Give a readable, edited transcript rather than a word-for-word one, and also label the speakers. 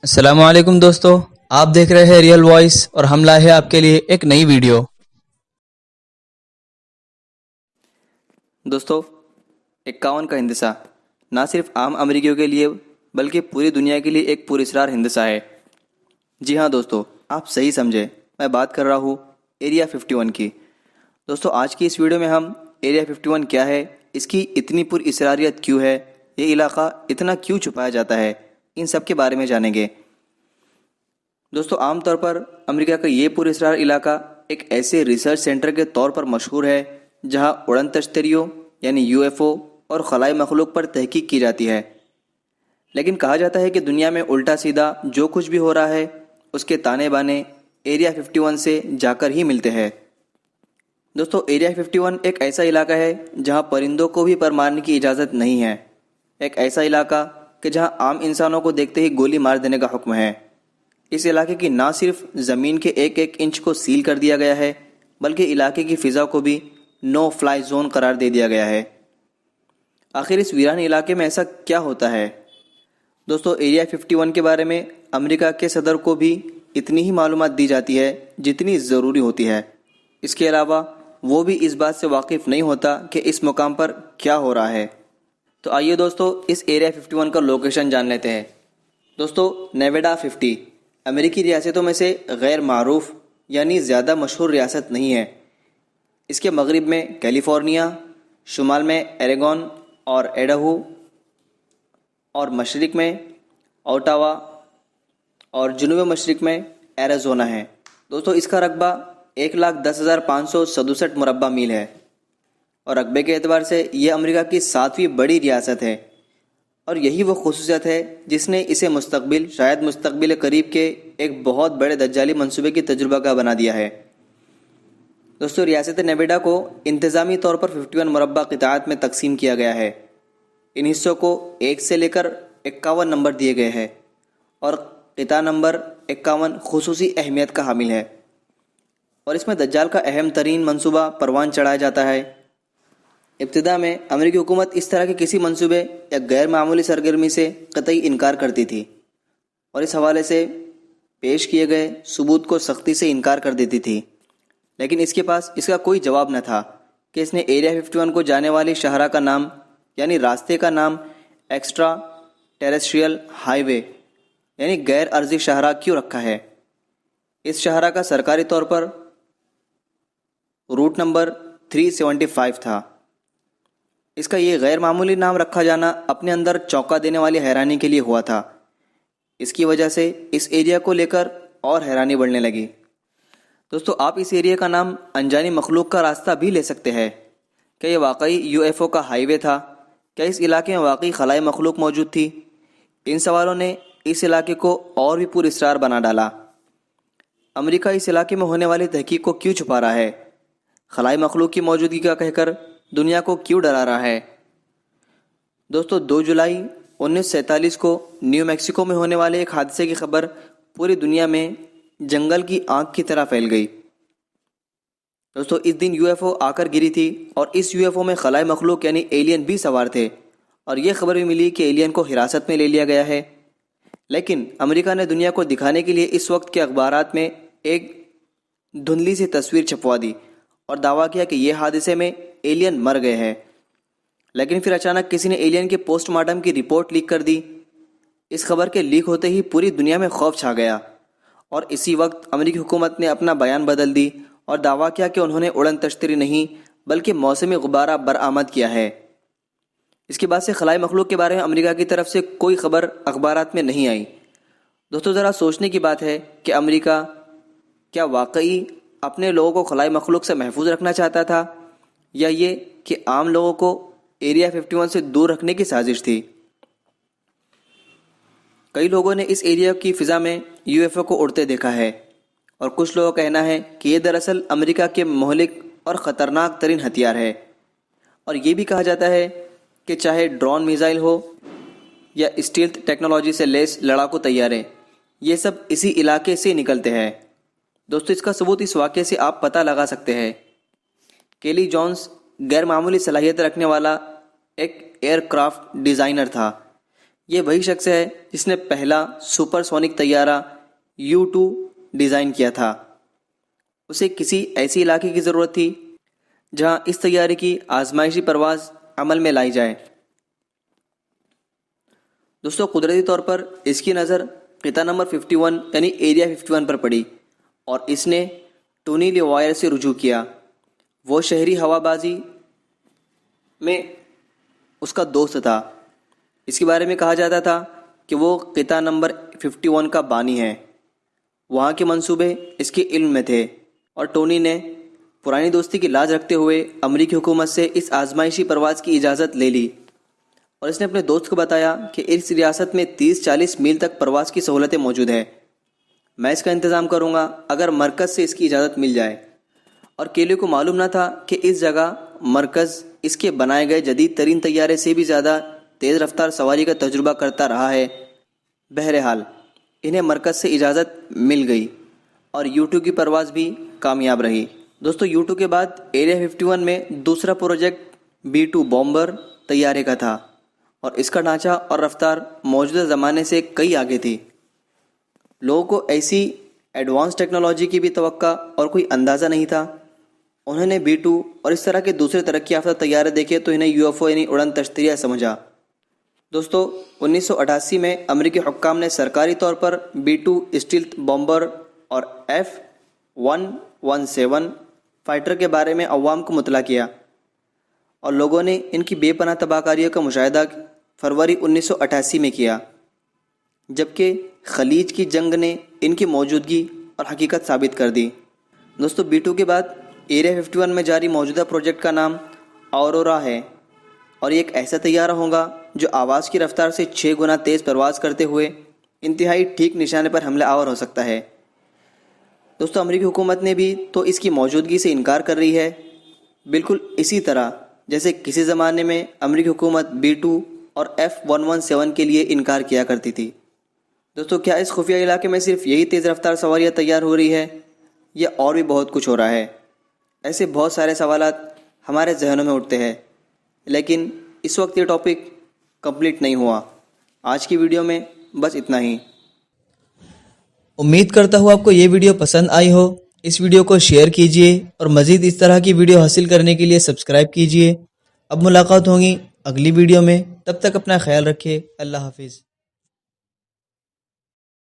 Speaker 1: السلام علیکم دوستو، آپ دیکھ رہے ہیں ریئل وائس اور ہم لائے ہیں آپ کے لیے ایک نئی ویڈیو۔
Speaker 2: دوستو 51 کا ہندسہ نہ صرف عام امریکیوں کے لیے بلکہ پوری دنیا کے لیے ایک پراسرار ہندسہ ہے۔ جی ہاں دوستو، آپ صحیح سمجھے، میں بات کر رہا ہوں ایریا 51 کی۔ دوستو آج کی اس ویڈیو میں ہم ایریا 51 کیا ہے، اس کی اتنی پر اسراریت کیوں ہے، یہ علاقہ اتنا کیوں چھپایا جاتا ہے، ان سب کے بارے میں جانیں گے۔ دوستو عام طور پر امریکہ کا یہ پر اسرار علاقہ ایک ایسے ریسرچ سینٹر کے طور پر مشہور ہے جہاں اڑن تشتریوں یعنی UFO اور خلائی مخلوق پر تحقیق کی جاتی ہے۔ لیکن کہا جاتا ہے کہ دنیا میں الٹا سیدھا جو کچھ بھی ہو رہا ہے اس کے تانے بانے ایریا 51 سے جا کر ہی ملتے ہیں۔ دوستو ایریا 51 ایک ایسا علاقہ ہے جہاں پرندوں کو بھی پر مارنے کی اجازت نہیں ہے، ایک ایسا علاقہ کہ جہاں عام انسانوں کو دیکھتے ہی گولی مار دینے کا حکم ہے۔ اس علاقے کی نہ صرف زمین کے ایک ایک انچ کو سیل کر دیا گیا ہے بلکہ علاقے کی فضا کو بھی نو فلائی زون قرار دے دیا گیا ہے۔ آخر اس ویران علاقے میں ایسا کیا ہوتا ہے؟ دوستو ایریا 51 کے بارے میں امریکہ کے صدر کو بھی اتنی ہی معلومات دی جاتی ہے جتنی ضروری ہوتی ہے۔ اس کے علاوہ وہ بھی اس بات سے واقف نہیں ہوتا کہ اس مقام پر کیا ہو رہا ہے۔ تو آئیے دوستو اس ایریا 51 کا لوکیشن جان لیتے ہیں۔ دوستو نیواڈا 50 امریکی ریاستوں میں سے غیر معروف یعنی زیادہ مشہور ریاست نہیں ہے۔ اس کے مغرب میں کیلیفورنیا، شمال میں ایریگون اور ایڈاہو، اور مشرق میں اوٹاوا اور جنوب مشرق میں ایریزونا ہے۔ دوستو اس کا رقبہ 1,10,567 مربع میل ہے اور رقبے کے اعتبار سے یہ امریکہ کی 7ویں بڑی ریاست ہے، اور یہی وہ خصوصیت ہے جس نے اسے شاید مستقبل قریب کے ایک بہت بڑے دجالی منصوبے کی تجربہ گاہ بنا دیا ہے۔ دوستو ریاست نیواڈا کو انتظامی طور پر 51 مربع قطاعات میں تقسیم کیا گیا ہے۔ ان حصوں کو 1 سے لے کر 51 نمبر دیے گئے ہیں اور قطعہ نمبر 51 خصوصی اہمیت کا حامل ہے، اور اس میں دجال کا اہم ترین منصوبہ پروان چڑھایا جاتا ہے۔ ابتدا میں امریکی حکومت اس طرح کے کسی منصوبے یا غیر معمولی سرگرمی سے قطعی انکار کرتی تھی اور اس حوالے سے پیش کیے گئے ثبوت کو سختی سے انکار کر دیتی تھی، لیکن اس کے پاس اس کا کوئی جواب نہ تھا کہ اس نے ایریا 51 کو جانے والی شاہراہ کا نام یعنی راستے کا نام ایکسٹرا ٹیریسٹریل ہائی وے یعنی غیر ارضی شاہراہ کیوں رکھا ہے۔ اس شاہراہ کا سرکاری طور پر روٹ نمبر 375 تھا۔ اس کا یہ غیر معمولی نام رکھا جانا اپنے اندر چونکا دینے والی حیرانی کے لیے ہوا تھا۔ اس کی وجہ سے اس ایریا کو لے کر اور حیرانی بڑھنے لگی۔ دوستو آپ اس ایریا کا نام انجانی مخلوق کا راستہ بھی لے سکتے ہیں۔ کیا یہ واقعی UFO کا ہائی وے تھا؟ کیا اس علاقے میں واقعی خلائی مخلوق موجود تھی؟ ان سوالوں نے اس علاقے کو اور بھی پر اسرار بنا ڈالا۔ امریکہ اس علاقے میں ہونے والی تحقیق کو کیوں چھپا رہا ہے؟ خلائی مخلوق کی موجودگی کا کہہ کر دنیا کو کیوں ڈرا رہا ہے؟ دوستو 2 جولائی 1947 کو نیو میکسیکو میں ہونے والے ایک حادثے کی خبر پوری دنیا میں جنگل کی آنکھ کی طرح پھیل گئی۔ دوستو اس دن UFO آ کر گری تھی اور اس UFO میں خلائی مخلوق یعنی ایلین بھی سوار تھے، اور یہ خبر بھی ملی کہ ایلین کو حراست میں لے لیا گیا ہے۔ لیکن امریکہ نے دنیا کو دکھانے کے لیے اس وقت کے اخبارات میں ایک دھندلی سی تصویر چھپوا دی اور دعویٰ کیا کہ یہ حادثے میں ایلین مر گئے ہیں۔ لیکن پھر اچانک کسی نے ایلین کے پوسٹ مارٹم کی رپورٹ لیک کر دی۔ اس خبر کے لیک ہوتے ہی پوری دنیا میں خوف چھا گیا، اور اسی وقت امریکی حکومت نے اپنا بیان بدل دی اور دعویٰ کیا کہ انہوں نے اڑن تشتری نہیں بلکہ موسمی غبارہ برآمد کیا ہے۔ اس کے بعد سے خلائی مخلوق کے بارے میں امریکہ کی طرف سے کوئی خبر اخبارات میں نہیں آئی۔ دوستو ذرا سوچنے کی بات ہے کہ امریکہ کیا واقعی اپنے لوگوں کو خلائی مخلوق سے محفوظ رکھنا چاہتا تھا، یا یہ کہ عام لوگوں کو ایریا 51 سے دور رکھنے کی سازش تھی؟ کئی لوگوں نے اس ایریا کی فضا میں UFO کو اڑتے دیکھا ہے، اور کچھ لوگوں کا کہنا ہے کہ یہ دراصل امریکہ کے مہلک اور خطرناک ترین ہتھیار ہے، اور یہ بھی کہا جاتا ہے کہ چاہے ڈرون میزائل ہو یا اسٹیلتھ ٹیکنالوجی سے لیس لڑاکو طیارے، یہ سب اسی علاقے سے نکلتے ہیں۔ دوستو اس کا ثبوت اس واقعے سے آپ پتہ لگا سکتے ہیں۔ کیلی جونز غیر معمولی صلاحیت رکھنے والا ایک ایئر کرافٹ ڈیزائنر تھا۔ یہ وہی شخص ہے جس نے پہلا سپر سونک طیارہ U-2 ڈیزائن کیا تھا۔ اسے کسی ایسی علاقے کی ضرورت تھی جہاں اس طیارے کی آزمائشی پرواز عمل میں لائی جائے۔ دوستو قدرتی طور پر اس کی نظر خطہ نمبر 51 یعنی ایریا 51 پر پڑی اور اس نے ٹونی لیوائر سے رجوع کیا۔ وہ شہری ہوا بازی میں اس کا دوست تھا۔ اس کے بارے میں کہا جاتا تھا کہ وہ خطہ نمبر 51 کا بانی ہے۔ وہاں کے منصوبے اس کے علم میں تھے اور ٹونی نے پرانی دوستی کی لاج رکھتے ہوئے امریکی حکومت سے اس آزمائشی پرواز کی اجازت لے لی اور اس نے اپنے دوست کو بتایا کہ اس ریاست میں 30-40 میل تک پرواز کی سہولتیں موجود ہیں۔ میں اس کا انتظام کروں گا اگر مرکز سے اس کی اجازت مل جائے۔ اور کیلیو کو معلوم نہ تھا کہ اس جگہ مرکز اس کے بنائے گئے جدید ترین طیارے سے بھی زیادہ تیز رفتار سواری کا تجربہ کرتا رہا ہے۔ بہرحال انہیں مرکز سے اجازت مل گئی اور U-2 کی پرواز بھی کامیاب رہی۔ دوستو U-2 کے بعد ایریا 51 میں دوسرا پروجیکٹ B-2 بومبر طیارے کا تھا اور اس کا ڈھانچہ اور رفتار موجودہ زمانے سے کئی آگے تھی۔ لوگوں کو ایسی ایڈوانس ٹیکنالوجی کی بھی توقع اور کوئی اندازہ نہیں تھا۔ انہوں نے B-2 اور اس طرح کے دوسرے ترقی یافتہ طیارے دیکھے تو انہیں UFO یعنی اڑن تشتریہ سمجھا۔ دوستو 1988 میں امریکی حکام نے سرکاری طور پر B-2 اسٹیلتھ بومبر اور F-117 فائٹر کے بارے میں عوام کو مطلع کیا اور لوگوں نے ان کی بے پناہ تباہ کاریوں کا مشاہدہ فروری 1988 میں کیا، جبکہ خلیج کی جنگ نے ان کی موجودگی اور حقیقت ثابت کر دی۔ دوستو B-2 کے بعد ایریا 51 میں جاری موجودہ پروجیکٹ کا نام آرورا ہے اور یہ ایک ایسا طیارہ ہوگا جو آواز کی رفتار سے 6 گنا تیز پرواز کرتے ہوئے انتہائی ٹھیک نشانے پر حملہ آور ہو سکتا ہے۔ دوستو امریکی حکومت نے بھی تو اس کی موجودگی سے انکار کر رہی ہے، بالکل اسی طرح جیسے کسی زمانے میں امریکی حکومت B-2 اور F-117 کے لیے انکار کیا کرتی تھی۔ دوستو کیا اس خفیہ علاقے میں صرف یہی تیز رفتار سواریاں تیار ہو رہی ہے یا اور بھی بہت کچھ ہو رہا ہے؟ ایسے بہت سارے سوالات ہمارے ذہنوں میں اٹھتے ہیں، لیکن اس وقت یہ ٹاپک کمپلیٹ نہیں ہوا۔ آج کی ویڈیو میں بس اتنا ہی۔
Speaker 1: امید کرتا ہوں آپ کو یہ ویڈیو پسند آئی ہو۔ اس ویڈیو کو شیئر کیجئے اور مزید اس طرح کی ویڈیو حاصل کرنے کے لیے سبسکرائب کیجئے۔ اب ملاقات ہوگی اگلی ویڈیو میں، تب تک اپنا خیال رکھیں۔ اللہ حافظ۔